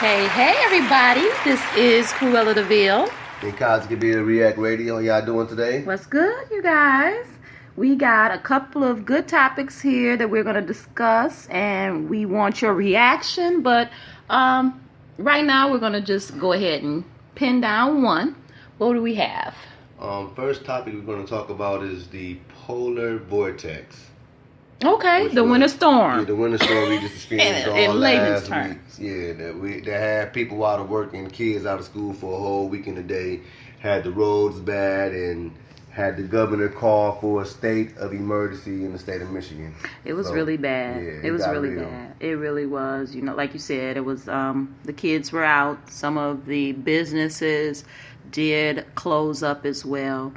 Hey, everybody. This is Krewella DeVille. And Kaizen WriAck Radio. How y'all doing today? What's good, you guys? We got a couple of good topics here that we're going to discuss, and we want your reaction. But right now, we're going to just go ahead and pin down one. What do we have? First topic we're going to talk about is the polar vortex. Okay, the winter storm. Yeah, the winter storm we just experienced all last week. Yeah, that had people out of work and kids out of school for a whole weekend today. Had the roads bad and had the governor call for a state of emergency in the state of Michigan. It was really bad. Yeah, it was really bad. It really was. You know, like you said, it was the kids were out. Some of the businesses did close up as well.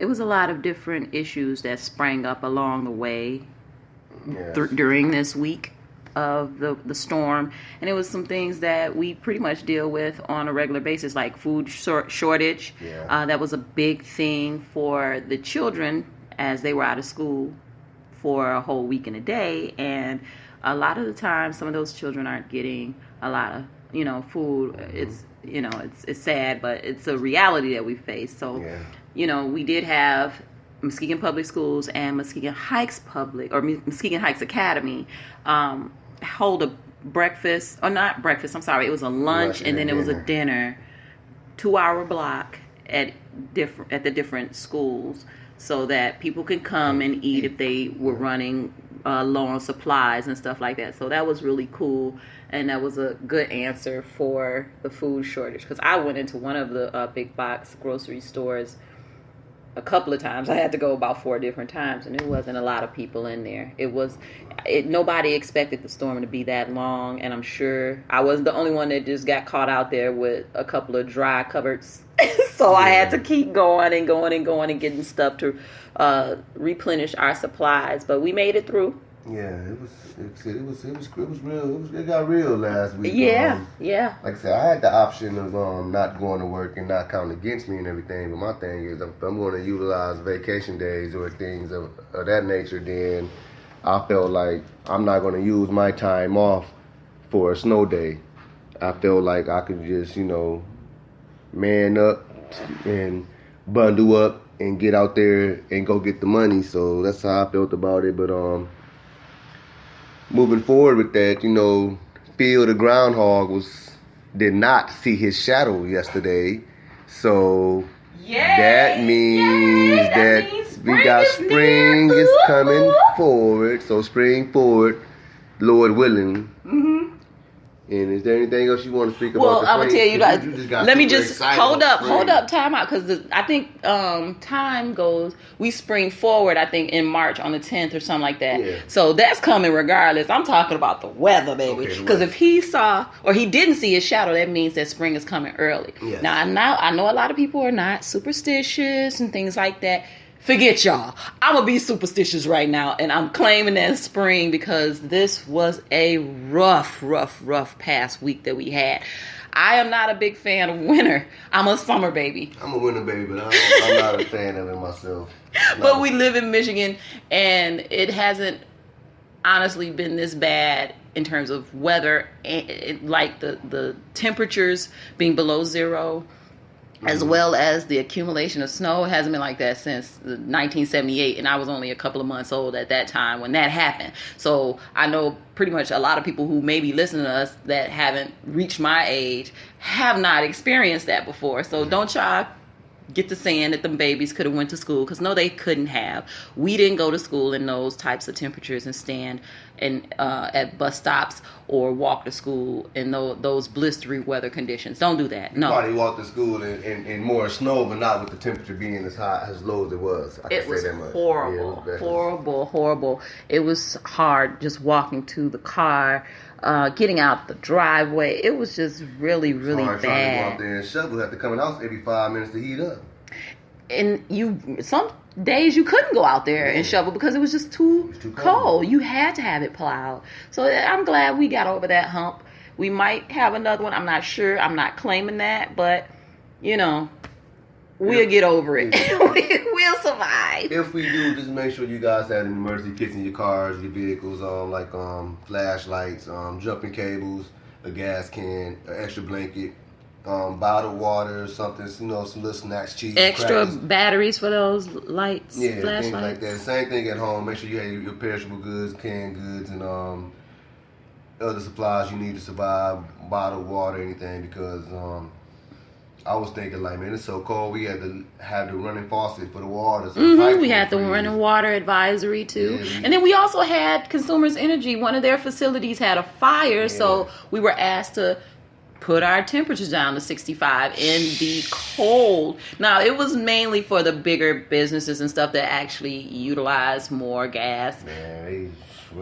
It was a lot of different issues that sprang up along the way during this week of the storm. And it was some things that we pretty much deal with on a regular basis, like food shortage. Yeah. That was a big thing for the children as they were out of school for a whole week and a day. And a lot of the time, some of those children aren't getting a lot of, food. Mm-hmm. It's sad, but it's a reality that we face. So, we did have Muskegon Public Schools and Muskegon Heights Muskegon Heights Academy hold a breakfast, or not breakfast, I'm sorry, it was a lunch and then it was a dinner, 2-hour block at the different schools so that people could come and eat if they were running low on supplies and stuff like that. So that was really cool, and that was a good answer for the food shortage, because I went into one of the big box grocery stores a couple of times. I had to go about 4 different times, and there wasn't a lot of people in there. Nobody expected the storm to be that long, and I'm sure I wasn't the only one that just got caught out there with a couple of dry cupboards. So I had to keep going and getting stuff to replenish our supplies, but we made it through. Yeah, it was real. It got real last week. Yeah. Like I said, I had the option of not going to work and not counting against me and everything. But my thing is, if I'm going to utilize vacation days or things of that nature, then I felt like I'm not going to use my time off for a snow day. I felt like I could just, man up and bundle up and get out there and go get the money. So that's how I felt about it. But moving forward with that, Phil the groundhog did not see his shadow yesterday. So that means that we got spring is coming forward. So spring forward, Lord willing. Mm-hmm. And is there anything else you want to speak about? Well, I'm going to tell you guys, let me just hold up, time out, because I think time goes, we spring forward, I think, in March on the 10th or something like that. Yeah. So that's coming regardless. I'm talking about the weather, baby. Because if he saw, or he didn't see his shadow, that means that spring is coming early. Yes. Now, I know a lot of people are not superstitious and things like that. Forget y'all. I'm going to be superstitious right now, and I'm claiming that spring, because this was a rough past week that we had. I am not a big fan of winter. I'm a summer baby. I'm a winter baby, but I'm not a fan of it myself. But we live in Michigan, and it hasn't honestly been this bad in terms of weather, like the temperatures being below zero. As well as the accumulation of snow. It hasn't been like that since 1978, and I was only a couple of months old at that time when that happened. So I know pretty much a lot of people who may be listening to us that haven't reached my age have not experienced that before. So don't y'all get to saying that them babies could have went to school, because no, they couldn't have. We didn't go to school in those types of temperatures and stand at bus stops or walk to school in those blistery weather conditions. Don't do that. No. You probably walked to school in more snow, but not with the temperature being as low as it was. It was horrible. Yeah, horrible. It was hard just walking to the car, getting out the driveway. It was just really bad. Trying to go out there and shovel. Have to come in the house every 5 minutes to heat up. And some days you couldn't go out there and shovel because it was just too cold. You had to have it plowed. So I'm glad we got over that hump. We might have another one. I'm not sure. I'm not claiming that, but we'll get over it. We'll survive. If we do, just make sure you guys have emergency kits in your cars, your vehicles, like flashlights, jumping cables, a gas can, an extra blanket, bottled water, something, some little snacks, cheese, extra crackers. Batteries for those lights, Yeah, flashlights. things like that. Same thing at home. Make sure you have your perishable goods, canned goods, and other supplies you need to survive, bottled water, anything, because I was thinking, like, man, it's so cold, we had to have the running faucet for the water. So we had the running water advisory, too. Yeah, and then we also had Consumers Energy. One of their facilities had a fire, so we were asked to put our temperatures down to 65 in the cold. Now, it was mainly for the bigger businesses and stuff that actually utilize more gas.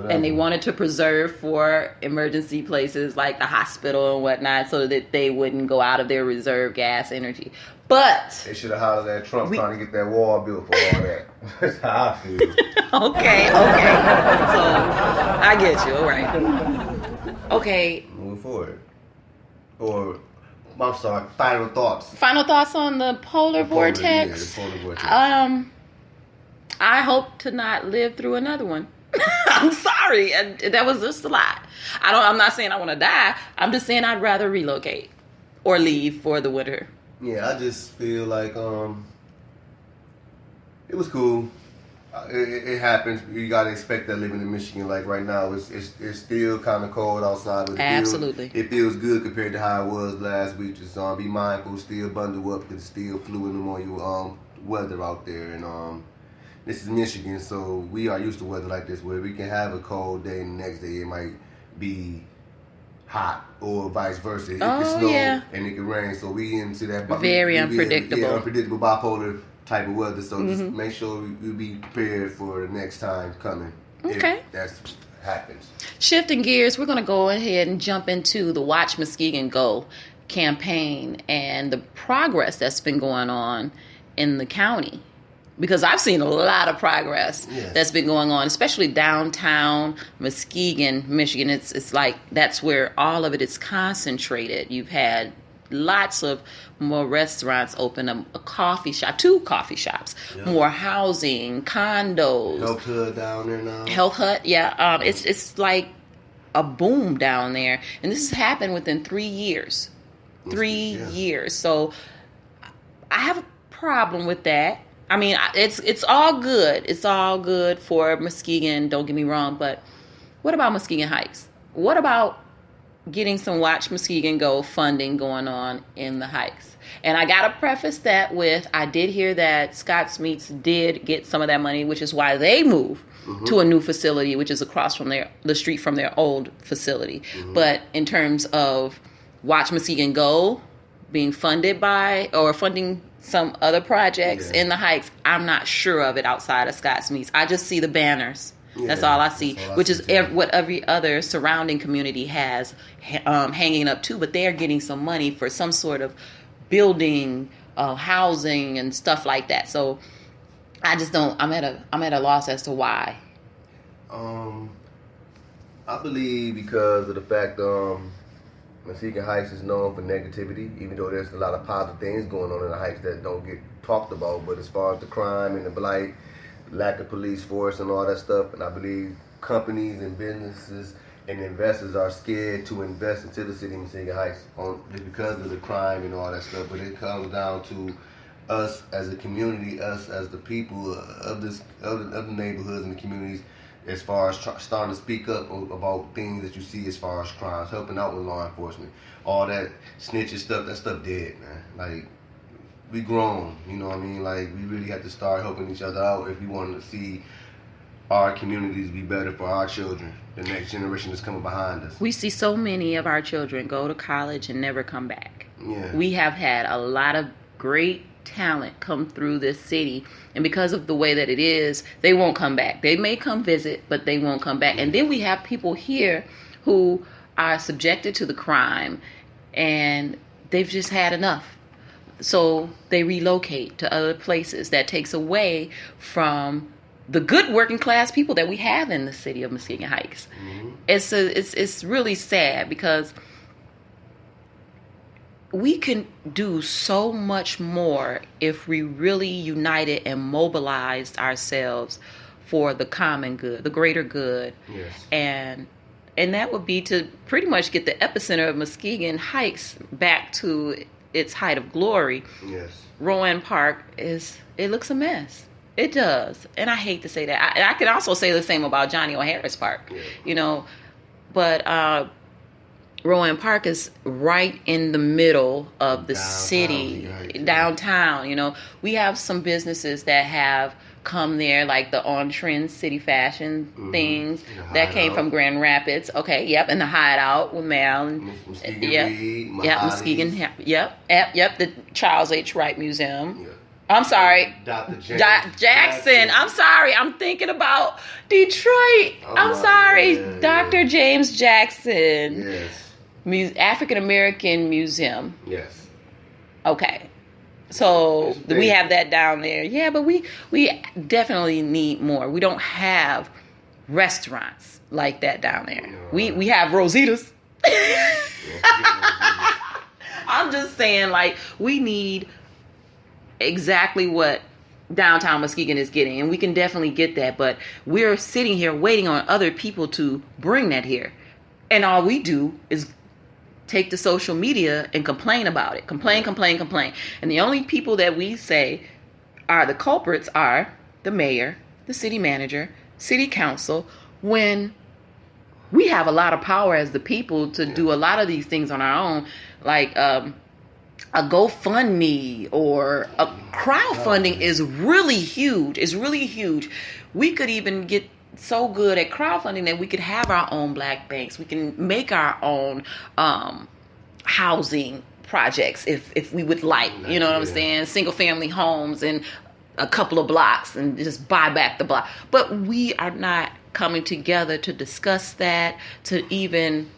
And they wanted to preserve for emergency places like the hospital and whatnot so that they wouldn't go out of their reserve gas energy. But they should have hollered at Trump trying to get that wall built for all that. That's how I feel. Okay. So, I get you. All right. Okay. Move forward. Or, I'm sorry, final thoughts. Final thoughts on the polar vortex? Yeah, the polar vortex. I hope to not live through another one. I'm sorry. And that was just a lot. I'm not saying I want to die. I'm just saying I'd rather relocate or leave for the winter. Yeah, I just feel like it was cool. It happens. You gotta expect that living in Michigan. Like right now, it's still kind of cold outside. But absolutely, it feels good compared to how it was last week. Just be mindful, still bundle up because it's still fluid on your weather out there. And this is Michigan, so we are used to weather like this, where we can have a cold day and the next day it might be hot, or vice versa. It can snow and it can rain. So we into that very unpredictable, unpredictable bipolar type of weather, so just make sure you be prepared for the next time coming. Okay. If that happens. Shifting gears, we're going to go ahead and jump into the Watch Muskegon Go campaign and the progress that's been going on in the county. Because I've seen a lot of progress that's been going on, especially downtown Muskegon, Michigan. It's like that's where all of it is concentrated. You've had lots of more restaurants open, a coffee shop, 2 coffee shops, more housing, condos. Health Hut down there now. Health Hut, yeah. It's like a boom down there. And this has happened within 3 years. 3 years. So I have a problem with that. I mean, it's all good. It's all good for Muskegon, don't get me wrong. But what about Muskegon Heights? What about getting some Watch Muskegon Go funding going on in the Heights? And I got to preface that with, I did hear that Scott's Meats did get some of that money, which is why they moved to a new facility, which is across from the street from their old facility. But in terms of Watch Muskegon Go being funded by, or funding some other projects in the Heights, I'm not sure of it outside of Scott's Meats. I just see the banners. That's all I see, which is what every other surrounding community has hanging up too. But they are getting some money for some sort of building, housing, and stuff like that. So I just don't. I'm at a loss as to why. I believe because of the fact Muskegon Heights is known for negativity, even though there's a lot of positive things going on in the Heights that don't get talked about. But as far as the crime and the blight, lack of police force and all that stuff, and I believe companies and businesses and investors are scared to invest into the city of Muskegon Heights just because of the crime and all that stuff. But it comes down to us as a community, us as the people of the neighborhoods and the communities, as far as starting to speak up about things that you see as far as crimes, helping out with law enforcement, all that snitching stuff, that stuff dead, man. Like, we grown, you know what I mean? Like, we really have to start helping each other out if we want to see our communities be better for our children, the next generation that's coming behind us. We see so many of our children go to college and never come back. Yeah. We have had a lot of great talent come through this city, and because of the way that it is, they won't come back. They may come visit, but they won't come back. And then we have people here who are subjected to the crime and they've just had enough, so they relocate to other places. That takes away from the good working class people that we have in the city of Muskegon Heights. It's really sad, because we can do so much more if we really united and mobilized ourselves for the common good, the greater good. Yes. And and that would be to pretty much get the epicenter of Muskegon Heights back to its height of glory. Yes. Rowan Park it looks a mess. It does. And I hate to say that. I could also say the same about Johnny O'Hara's Park, but Rowan Park is right in the middle of the city, downtown. We have some businesses that have come there, like the On Trend City Fashion things that came from Grand Rapids. Okay, yep, and the Hideout with Mal and Muskegon, the Charles H. Wright Museum. Yeah. I'm sorry, Dr. Jackson. I'm sorry, I'm thinking about Detroit. I'm sorry, Dr. James Jackson. Yes. African American Museum. Yes. Okay. So we have that down there. Yeah, but we definitely need more. We don't have restaurants like that down there. No. We have Rosita's. I'm just saying, like, we need exactly what downtown Muskegon is getting, and we can definitely get that, but we're sitting here waiting on other people to bring that here. And all we do is take to social media and complain about it. Complain. And the only people that we say are the culprits are the mayor, the city manager, city council, when we have a lot of power as the people to do a lot of these things on our own, like a GoFundMe or a crowdfunding is really huge. It's really huge. We could even get so good at crowdfunding that we could have our own black banks. We can make our own housing projects if we would like, you know what I'm saying? Single family homes in a couple of blocks and just buy back the block. But we are not coming together to discuss that, to even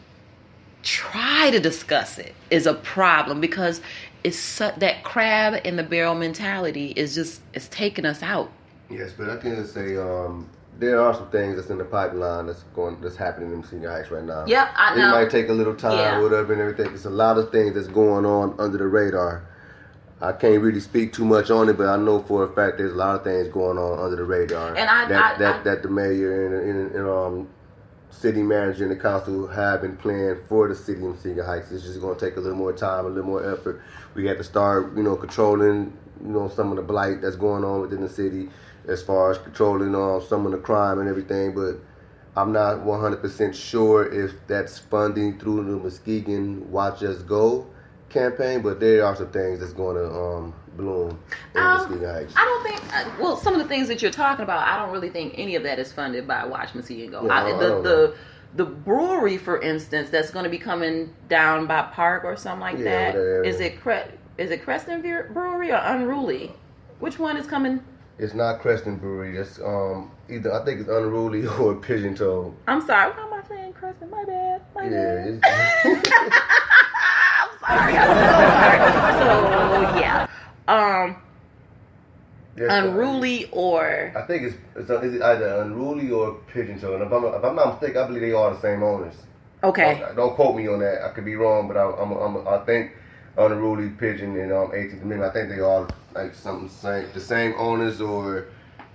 try to discuss it is a problem, because it's that crab in the barrel mentality it's taking us out. Yes, but I can say there are some things that's in the pipeline that's happening in Muskegon Heights right now. Yep, I know. It might take a little time or whatever and everything. There's a lot of things that's going on under the radar. I can't really speak too much on it, but I know for a fact there's a lot of things going on under the radar. And that the mayor and city manager and the council have been planned for the city of Muskegon Heights. It's just going to take a little more time, a little more effort. We have to start, controlling, some of the blight that's going on within the city, as far as controlling some of the crime and everything. But I'm not 100% sure if that's funding through the Muskegon Watch Us Go campaign, but there are some things that's going to bloom in Muskegon Heights. I don't think, some of the things that you're talking about, I don't really think any of that is funded by Watch Muskegon Go. Yeah, the brewery, for instance, that's going to be coming down by Park or something like that. Is it Creston Brewery or Unruly? Which one is coming? It's not Creston Brewery. It's either, I think it's Unruly or Pigeon Toe. I'm sorry. How am I saying Creston? My bad. Yeah. So yeah. Unruly or I think it's either Unruly or Pigeon Toe. And if I'm not mistaken, I believe they are the same owners. Okay. Don't quote me on that. I could be wrong, but I think Unruly, Pigeon, and 18th Amendment. I think they all like the same owners or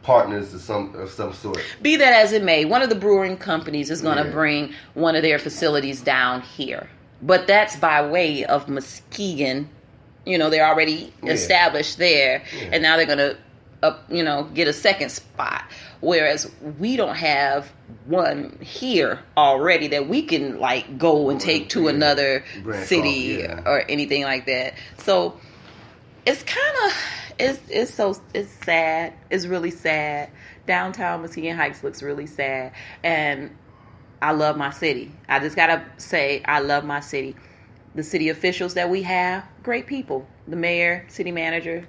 partners of some sort. Be that as it may, one of the brewing companies is going to bring one of their facilities down here. But that's by way of Muskegon. They're already established there, and now they're going to, get a second spot. Whereas we don't have one here already that we can go and take to another city or anything like that. So it's kind of it's sad. It's really sad. Downtown Muskegon Heights looks really sad, and I love my city. I just gotta say, I love my city. The city officials that we have, great people. The mayor, city manager,